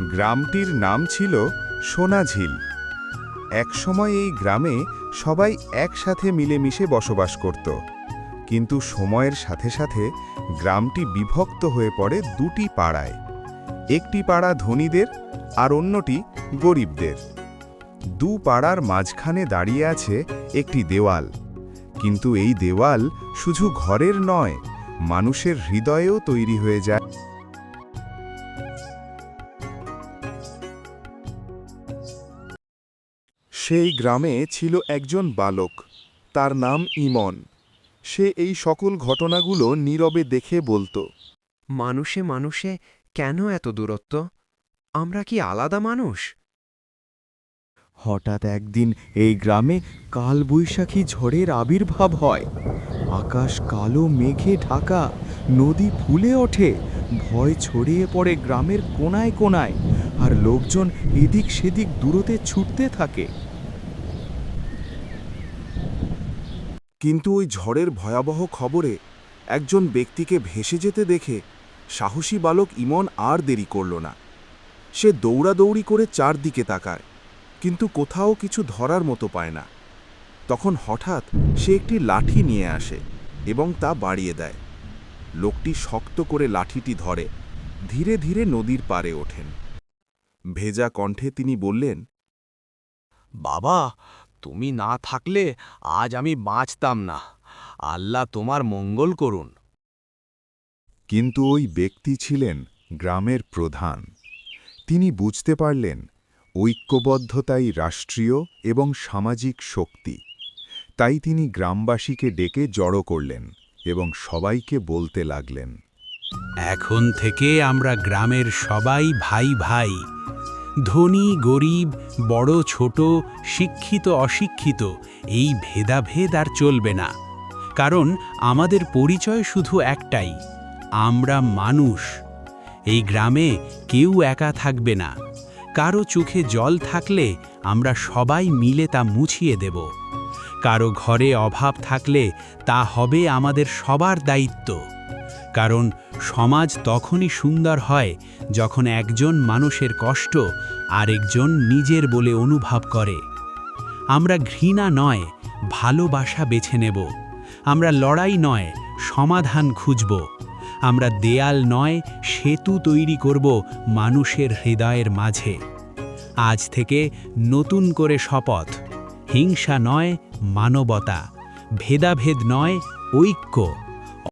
গ্রামটির নাম ছিল সোনাঝিল। একসময় এই গ্রামে সবাই একসাথে মিলেমিশে বসবাস করত, কিন্তু সময়ের সাথে সাথে গ্রামটি বিভক্ত হয়ে পড়ে দুটি পাড়ায়। একটি পাড়া ধনীদের আর অন্যটি গরিবদের। দু পাড়ার মাঝখানে দাঁড়িয়ে আছে একটি দেওয়াল, কিন্তু এই দেওয়াল শুধু ঘরের নয়, মানুষের হৃদয়েও তৈরি হয়ে যায়। সেই গ্রামে ছিল একজন বালক, তার নাম ইমন। সে এই সকল ঘটনাগুলো নীরবে দেখে বলতো, মানুষে মানুষে কেন এত দূরত্ব? আমরা কি আলাদা মানুষ? হঠাৎ একদিন এই গ্রামে কালবৈশাখী ঝড়ের আবির্ভাব হয়। আকাশ কালো মেঘে ঢাকা, নদী ফুলে ওঠে, ভয় ছড়িয়ে পড়ে গ্রামের কোনায় কোনায়, আর লোকজন এদিক সেদিক দূরতে ছুটতে থাকে। কিন্তু ওই ঝড়ের ভয়াবহ খবরে একজন ব্যক্তিকে ভেসে যেতে দেখে সাহসী বালক ইমন আর দেরি করল না। সে দৌড়াদৌড়ি করে চারদিকে তাকায়, কিন্তু কোথাও কিছু ধরার মতো পায় না। তখন হঠাৎ সে একটি লাঠি নিয়ে আসে এবং তা বাড়িয়ে দেয়। লোকটি শক্ত করে লাঠিটি ধরে ধীরে ধীরে নদীর পাড়ে ওঠেন। ভেজা কণ্ঠে তিনি বললেন, বাবা, তুমি না থাকলে আজ আমি বাঁচতাম না। আল্লাহ তোমার মঙ্গল করুন। কিন্তু ওই ব্যক্তি ছিলেন গ্রামের প্রধান। তিনি বুঝতে পারলেন ঐক্যবদ্ধতাই রাষ্ট্রীয় এবং সামাজিক শক্তি। তাই তিনি গ্রামবাসীকে ডেকে জড়ো করলেন এবং সবাইকে বলতে লাগলেন, এখন থেকে আমরা গ্রামের সবাই ভাই ভাই। ধনী গরিব, বড় ছোট, শিক্ষিত অশিক্ষিত, এই ভেদাভেদ আর চলবে না। কারণ আমাদের পরিচয় শুধু একটাই, আমরা মানুষ। এই গ্রামে কেউ একা থাকবে না। কারো চোখে জল থাকলে আমরা সবাই মিলে তা মুছিয়ে দেব। কারো ঘরে অভাব থাকলে তা হবে আমাদের সবার দায়িত্ব। কারণ সমাজ তখনই সুন্দর হয় যখন একজন মানুষের কষ্ট আরেকজন নিজের বলে অনুভব করে। আমরা ঘৃণা নয়, ভালোবাসা বেছে নেব। আমরা লড়াই নয়, সমাধান খুঁজব। আমরা দেয়াল নয়, সেতু তৈরি করব মানুষের হৃদয়ের মাঝে। আজ থেকে নতুন করে শপথ, হিংসা নয়, মানবতা, ভেদাভেদ নয়, ঐক্য।